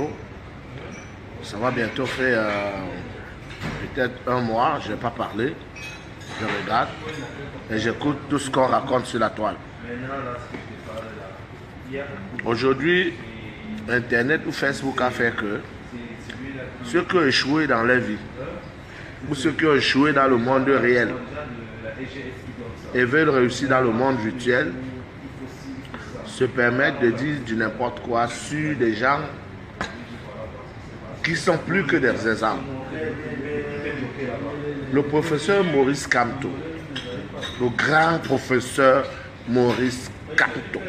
bonjour. Ça va bientôt faire peut-être un mois, je n'ai pas parlé. Je regarde et j'écoute tout ce qu'on raconte sur la toile. Aujourd'hui, Internet ou Facebook a fait que ceux qui ont échoué dans leur vie ou ceux qui ont échoué dans le monde réel et veulent réussir dans le monde virtuel se permettent de dire du n'importe quoi sur des gens qui sont plus que des exemples. Le professeur Maurice Kamto, le grand professeur Maurice Kamto,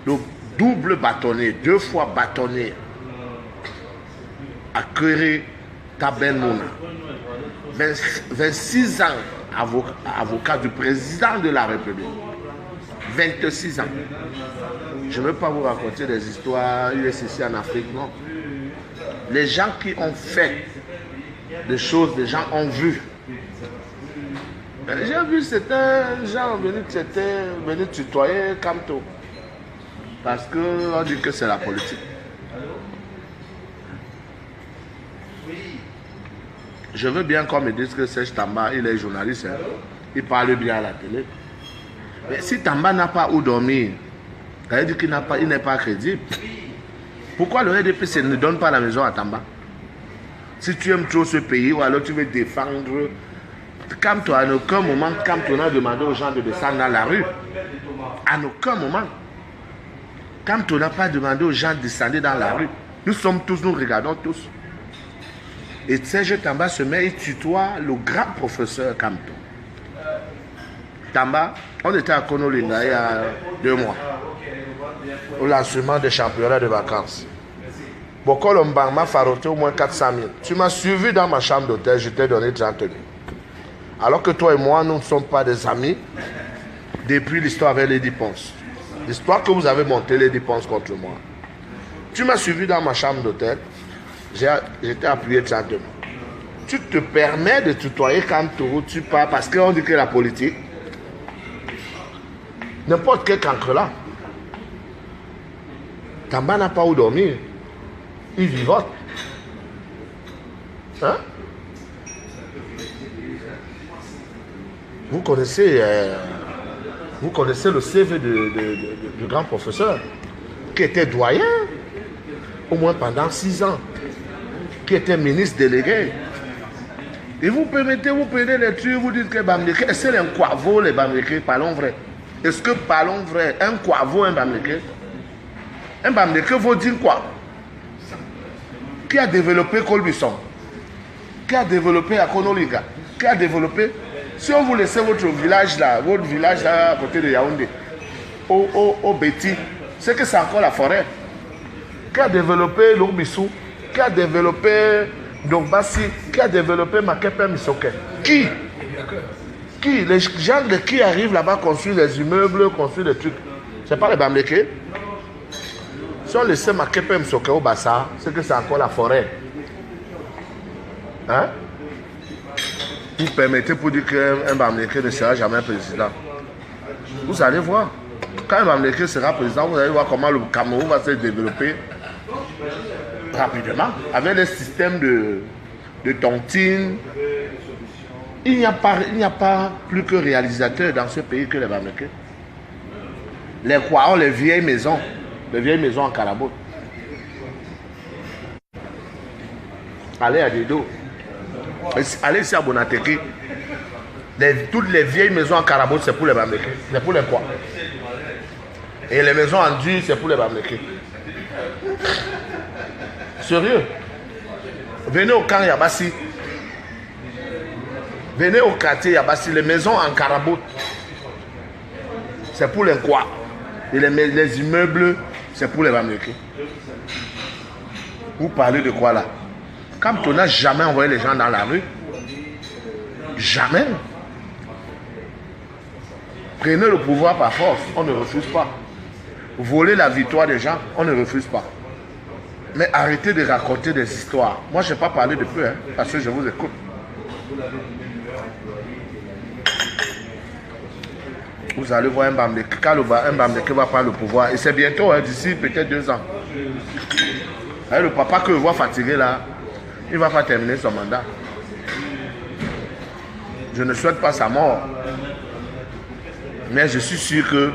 le double bâtonnier, 2 fois bâtonnier à Kéré Tabel Mouna, 26 ans avocat du président de la République, 26 ans. Je ne veux pas vous raconter des histoires USCC en Afrique, non. Les gens qui ont fait des choses, les gens ont vu. J'ai vu certains gens venir tutoyer Kamto. Parce qu'on dit que c'est la politique. Je veux bien qu'on me dise que Serge Tamba, il est journaliste, hein. Il parle bien à la télé. Mais si Tamba n'a pas où dormir, ça veut dire qu'il n'est pas crédible. Pourquoi le RDPC ne donne pas la maison à Tamba? Si tu aimes trop ce pays ou alors tu veux défendre, Kamto, à aucun moment, Kamto n'a demandé aux gens de descendre dans la rue. À aucun moment. Kamto n'a pas demandé aux gens de descendre dans la rue. Nous sommes tous, nous regardons tous. Et Serge Tamba se met et tutoie le grand professeur Kamto. Tamba, on était à Konolinga il y a 2 mois. Au lancement des championnats de vacances. Bokolomba m'a faroté au moins 400 000. Tu m'as suivi dans ma chambre d'hôtel, je t'ai donné 30 000. Alors que toi et moi, nous ne sommes pas des amis depuis l'histoire avec Lady Ponce. L'histoire que vous avez montée, Lady Ponce contre moi. Tu m'as suivi dans ma chambre d'hôtel, j'étais appuyé 30 000. Tu te permets de tutoyer quand tu pars parce qu'on dit que la politique, n'importe quel cancre là. Tamba n'a pas où dormir. Il vivote. Hein? Vous connaissez le CV du grand professeur qui était doyen au moins pendant 6 ans, qui était ministre délégué. Et vous prenez les trucs, vous dites que Bamileke, c'est un quavo les Bamileke, parlons vrai. Est-ce que parlons vrai, un quavo, un Bamileke? Un Bamileke veut dire quoi? Qui a développé Colbisson? Qui a développé Akonoliga? Qui a développé... Si on vous laissez votre village là à côté de Yaoundé, au Béti, c'est que c'est encore la forêt. Qui a développé l'Urbissou? Qui a développé Dongbassi? Qui a développé Makepe Misoke? Qui? Les gens de qui arrivent là-bas construisent les immeubles, construisent des trucs. C'est pas les Bamileke. Si on laissait Makepe Misoke au Bassa, c'est que c'est encore la forêt. Hein? Vous permettez pour dire qu'un Bamileke ne sera jamais président. Vous allez voir. Quand un Bamileke sera président, vous allez voir comment le Cameroun va se développer rapidement. Avec les systèmes de tontine. Il n'y a pas plus que réalisateurs dans ce pays que les Bamileke. Les Kwao, les vieilles maisons en Carabout. Allez à Dedo. Allez ici à Bonateki. Toutes les vieilles maisons en Carabout, c'est pour les Bamileke. C'est pour les quoi? Et les maisons en dur, c'est pour les Bamileke. Sérieux? Venez au camp Yabassi. Venez au quartier Yabassi. Les maisons en Carabout, c'est pour les quoi? Et les immeubles, c'est pour les Bamileke. Vous parlez de quoi là? Quand on n'a jamais envoyé les gens dans la rue, jamais. Prenez le pouvoir par force, on ne refuse pas. Voler la victoire des gens, on ne refuse pas. Mais arrêtez de raconter des histoires. Moi, je n'ai pas parlé de peu, hein, parce que je vous écoute. Vous allez voir un Bamileke, quand un Bamileke va prendre le pouvoir, et c'est bientôt, hein, d'ici peut-être 2 ans. Le papa que je vois fatigué là, il ne va pas terminer son mandat. Je ne souhaite pas sa mort. Mais je suis sûr que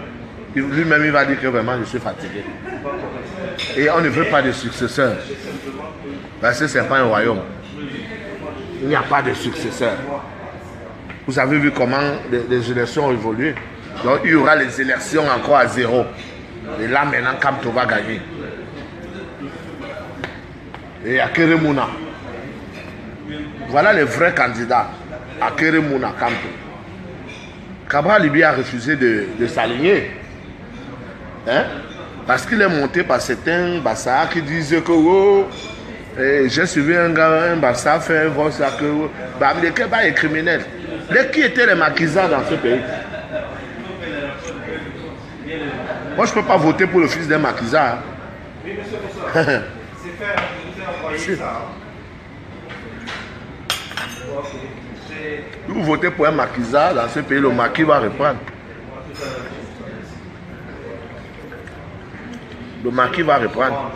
lui-même, il va dire que vraiment, je suis fatigué. Et on ne veut pas de successeur. Parce que ce n'est pas un royaume. Il n'y a pas de successeur. Vous avez vu comment les élections ont évolué. Donc, il y aura les élections encore à 0. Et là, maintenant, Kamto va gagner. Et Akeremouna. Voilà les vrais candidats. Akeremouna, Kamto. Cabral Libi a refusé de s'aligner. Hein? Parce qu'il est monté par certains Bassa qui disaient que oh, j'ai suivi un gars, un Bassa fait un vote que le Keba est criminel. Qui étaient les maquisards dans ce pays? Moi, je ne peux pas voter pour le fils d'un maquisard. Hein? Vous votez pour un maquisard dans ce pays, le maquis va reprendre. Le maquis va reprendre.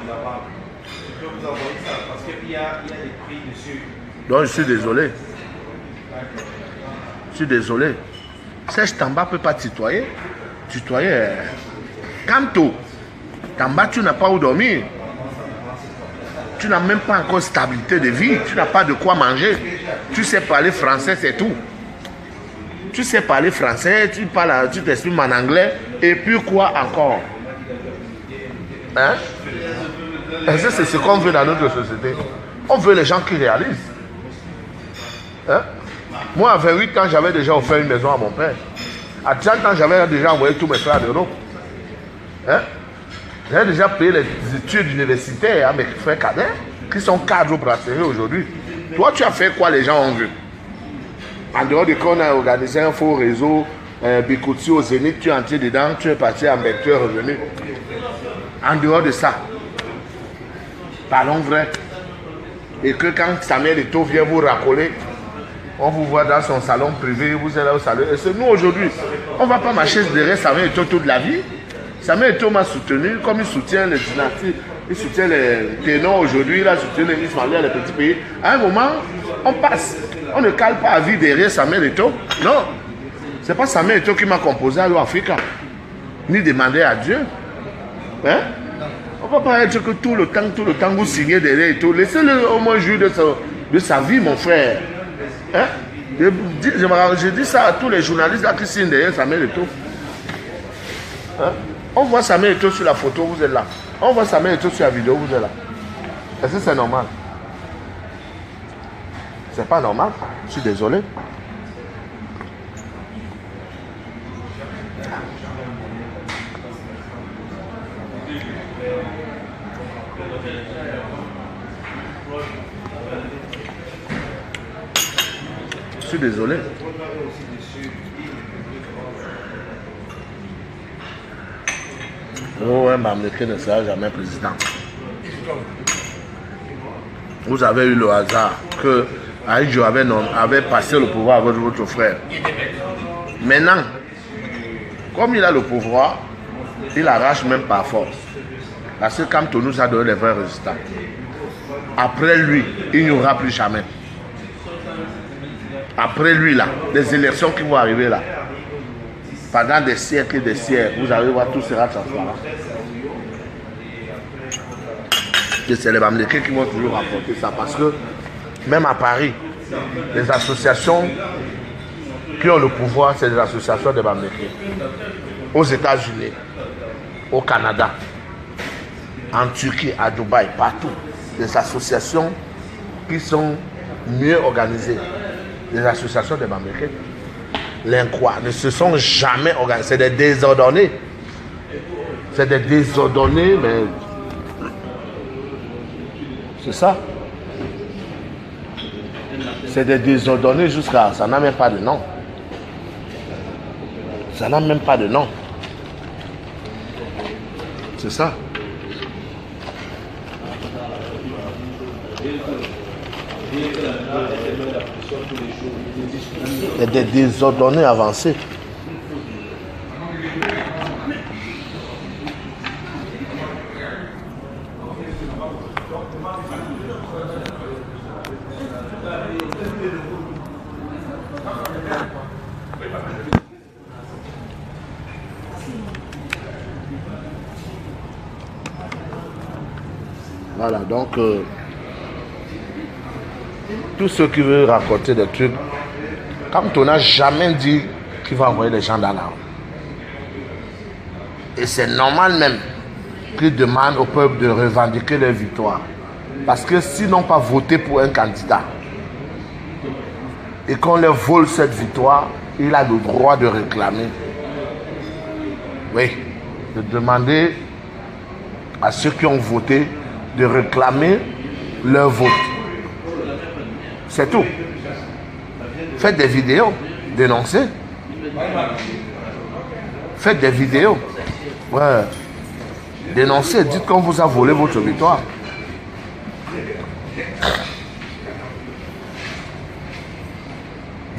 Donc je suis désolé. Je suis désolé. Serge Tamba ne peut pas tutoyer. Tutoyer. Kamto, Tamba, tu n'as pas où dormir. Tu n'as même pas encore stabilité de vie. Tu n'as pas de quoi manger. Tu sais parler français, c'est tout. Tu sais parler français, tu t'exprimes en anglais. Et puis quoi encore? Hein? C'est ce qu'on veut dans notre société. On veut les gens qui réalisent. Hein? Moi, à 28 ans, j'avais déjà offert une maison à mon père. À 30 ans, j'avais déjà envoyé tous mes frères en Europe. Hein? J'ai déjà payé les études universitaires à mes frères cadets qui sont cadres au brasserie aujourd'hui. Toi, tu as fait quoi les gens ont vu? En dehors de qu'on a organisé un faux réseau, Bikouti au Zénith, tu es entré dedans, tu es parti en bec, tu es revenu. En dehors de ça, parlons vrai. Et que quand Samuel Eto'o vient vous racoler, on vous voit dans son salon privé, vous êtes là au salon. Et c'est nous aujourd'hui, on ne va pas marcher derrière Samuel Eto'o toute la vie. Samuel Eto'o m'a soutenu comme il soutient les dynasties, il soutient les ténors aujourd'hui, il a soutenu les Ismaéliens, les petits pays. À un moment, on passe. On ne cale pas à vie derrière Samuel Eto'o. Non. Ce n'est pas Samuel Eto'o qui m'a composé à l'Afrique, ni demandé à Dieu. Hein? On ne va pas être que tout le temps, vous signez derrière Eto'o. Laissez-le au moins jouir de sa vie, mon frère. Hein? Je dis ça à tous les journalistes là qui signent derrière Samuel Eto'o. Hein? On voit Samuel Eto'o sur la photo, vous êtes là. On voit Samuel Eto'o sur la vidéo, vous êtes là. Est-ce que c'est normal? C'est pas normal. Je suis désolé. Je suis désolé. Oh, un Bamileke ne sera jamais président. Vous avez eu le hasard que Aïdjo avait passé le pouvoir avec votre frère. Maintenant, comme il a le pouvoir, il arrache même par force. Parce que Kamto nous a donné les vrais résultats. Après lui, il n'y aura plus jamais. Après lui, là, les élections qui vont arriver là, pendant des siècles et des siècles, vous allez voir, tout sera transparent. Et c'est les Bamileke qui vont toujours rapporter ça. Parce que même à Paris, les associations qui ont le pouvoir, c'est des associations de Bamileke. Aux États-Unis, au Canada, en Turquie, à Dubaï, partout. Des associations qui sont mieux organisées. Les associations de Bamileke. L'incroix ne se sont jamais organisés. C'est des désordonnés. C'est des désordonnés, mais c'est ça. C'est des désordonnés jusqu'à... Ça n'a même pas de nom. Ça n'a même pas de nom. C'est ça. Et des désordonnés avancés. Voilà, donc tous ceux qui veulent raconter des trucs, comme tu n'as jamais dit qu'il va envoyer des gens dans la rue. Et c'est normal même qu'ils demandent au peuple de revendiquer leur victoire. Parce que s'ils n'ont pas voté pour un candidat et qu'on leur vole cette victoire, il a le droit de réclamer. Oui, de demander à ceux qui ont voté de réclamer leur vote. C'est tout. Faites des vidéos, dénoncez. Faites des vidéos. Ouais. Dénoncez, dites qu'on vous a volé votre victoire.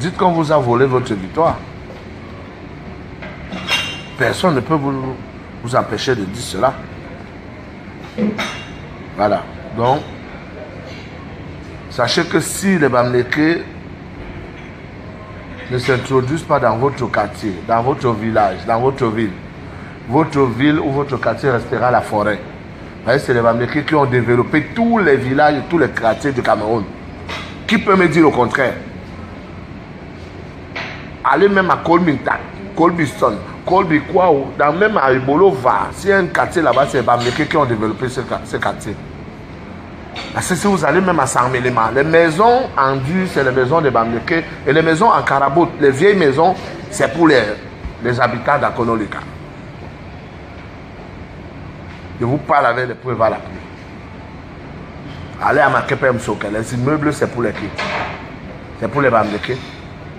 Dites qu'on vous a volé votre victoire. Personne ne peut vous empêcher de dire cela. Voilà. Donc, sachez que si les Bamileke ne s'introduisent pas dans votre quartier, dans votre village, dans votre ville ou votre quartier restera la forêt. Vous voyez, c'est les Bamileke qui ont développé tous les villages et tous les quartiers du Cameroun. Qui peut me dire le contraire? Allez même à Kolminta, Kolbiston, Kolbikwao, dans même à Ibolova, s'il y a un quartier là-bas, c'est les Bamileke qui ont développé ce quartier. Parce que si vous allez même à Sarmelema, les maisons en dur, c'est les maisons des Bamileke, et les maisons en Karabout, les vieilles maisons, c'est pour les habitants d'Akonolika. Je vous parle avec les preuves à la pluie. Allez à Makepem Soke, les immeubles, c'est pour les kids. C'est pour les Bamileke.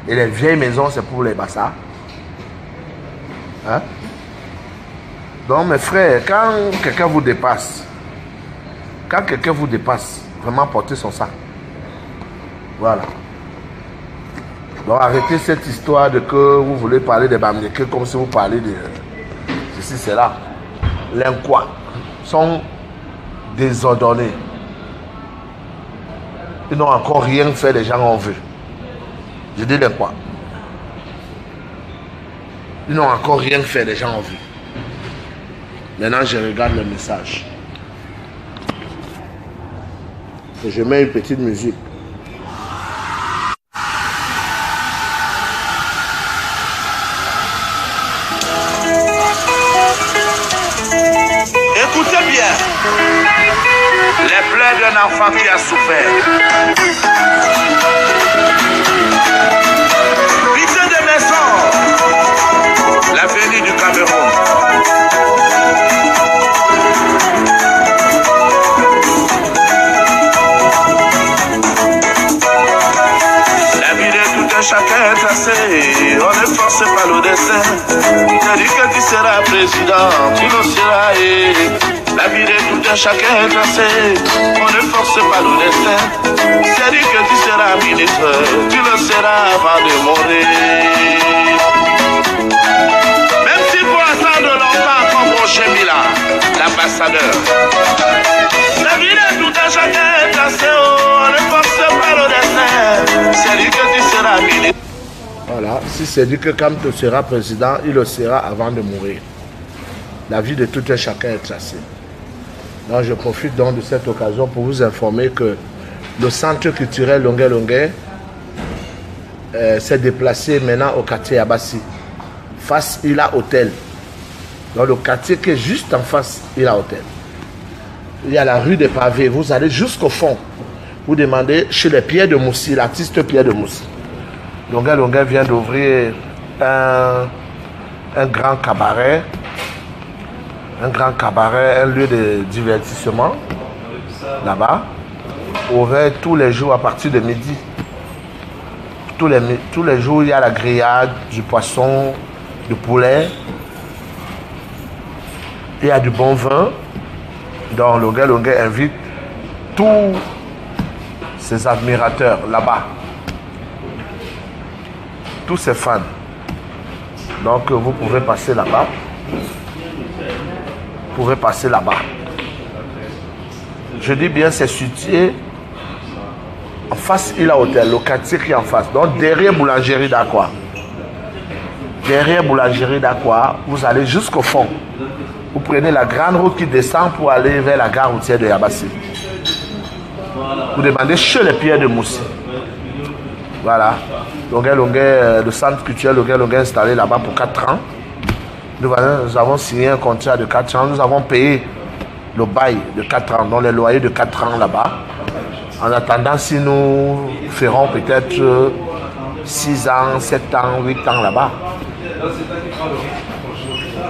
Et les vieilles maisons, c'est pour les Bassa. Hein? Donc, mes frères, quand quelqu'un vous dépasse, vraiment portez son sac. Voilà. Donc, arrêtez cette histoire de que vous voulez parler des Bamileke comme si vous parlez de ceci, cela. Les Nkwa sont désordonnés. Ils n'ont encore rien fait, les gens ont vu. Je dis les Nkwa. Ils n'ont encore rien fait, les gens ont vu. Maintenant, je regarde le message. Et je mets une petite musique. Écoutez bien. Les plaies d'un enfant qui a souffert. Pitié des maisons. L'avenir du Cameroun. Chacun est tracé, on ne force pas le destin. Tu dis que tu seras président, tu le seras. La vie de tout un chacun est tracé, on ne force pas le destin. Tu dis que tu seras ministre, tu le seras avant de mourir. Même si pour attendre longtemps comme Roger Mila, l'ambassadeur. La vie de tout un chacun est tracé, on ne force pas le destin. C'est dit que tu seras ministre. Voilà, si c'est dit que quand tu seras président, il le sera avant de mourir. La vie de tout un chacun est tracée. Donc je profite donc de cette occasion pour vous informer que le centre culturel Longué s'est déplacé maintenant au quartier Abassi, face Ila Hôtel. Dans le quartier qui est juste en face Ila Hôtel. Il y a la rue des Pavés, vous allez jusqu'au fond. Vous demandez chez les Pierre de Moussi, l'artiste Pierre de Moussi. Longué vient d'ouvrir un grand cabaret, un lieu de divertissement là-bas, ouvert tous les jours à partir de midi. Tous les jours, il y a la grillade, du poisson, du poulet, il y a du bon vin. Donc Longué invite tous ses admirateurs là-bas. Tous ses fans. Donc vous pouvez passer là-bas. Je dis bien, c'est situé en face Ila Hotel, le quartier qui est en face. Donc derrière Boulangerie d'Aqua. Derrière Boulangerie d'Aqua, vous allez jusqu'au fond. Vous prenez la grande route qui descend pour aller vers la gare routière de Yabassi. Vous demandez chez les Pierres de Moussi. Voilà. Le centre culturel Longuet installé là-bas pour 4 ans. Nous avons signé un contrat de 4 ans. Nous avons payé le bail de 4 ans, donc les loyers de 4 ans là-bas. En attendant, si nous ferons peut-être 6 ans, 7 ans, 8 ans là-bas.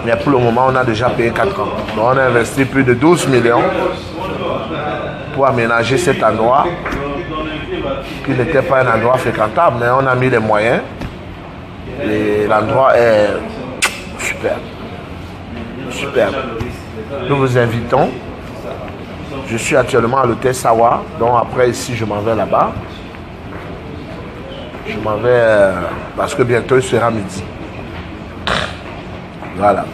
Mais pour le moment, on a déjà payé 4 ans. Donc on a investi plus de 12 millions pour aménager cet endroit qui n'était pas un endroit fréquentable, mais on a mis les moyens et l'endroit est super. Super. Nous vous invitons. Je suis actuellement à l'hôtel Sawa, donc après ici je m'en vais là-bas. Je m'en vais parce que bientôt il sera midi. Voilà.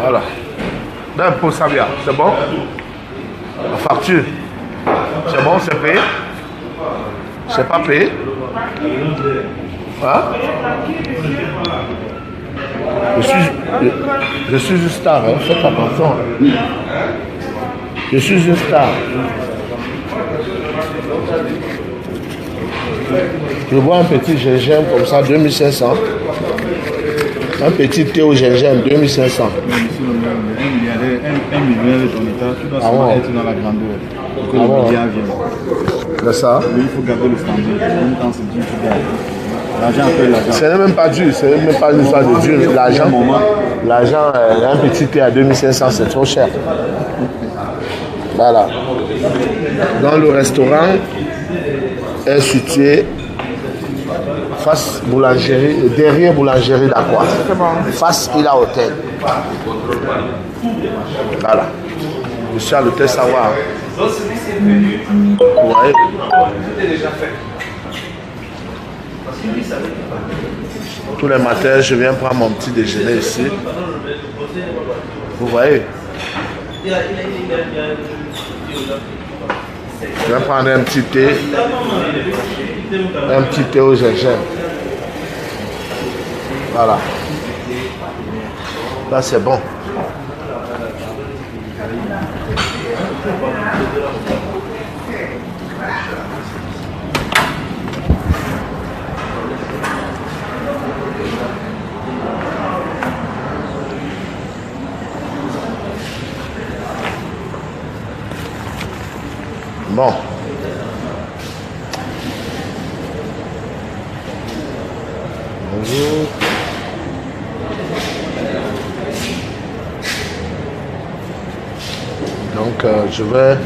Voilà. D'un pot ça vient. C'est bon? La facture. C'est bon, c'est payé? C'est pas payé? Hein? Je suis une star, hein? Faites attention. Je suis une star. Je bois un petit gingembre comme ça, 2500. Un petit thé au gingembre, 2500. Un millionnaire de ton état, tu dois seulement être dans la grandeur. Pour que le média vienne. C'est ça. Mais il faut garder le standard. Même quand c'est dur, tu gardes. L'argent appelle l'argent. Ce n'est même pas dur, ce n'est même pas une histoire de dur. L'argent, un petit thé à 2500, c'est trop cher. Voilà. Dans le restaurant est situé face boulangerie, derrière Boulangerie d'Aqua. Face Ila Hotel. Voilà. Je suis à l'hôtel Sawa. Vous voyez? Tous les matins, je viens prendre mon petit déjeuner ici. Vous voyez? Je vais prendre un petit thé. Un petit thé au gingembre. Voilà. Là, c'est bon. Bon. Bonjour. Donc, je vais...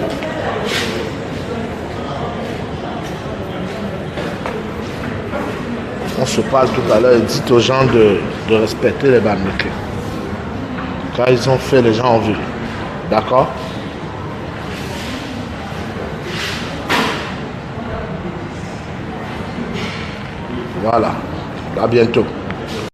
On se parle tout à l'heure, dites aux gens de respecter les Bamileke. Quand ils ont fait, les gens ont vu. D'accord? Voilà. À bientôt.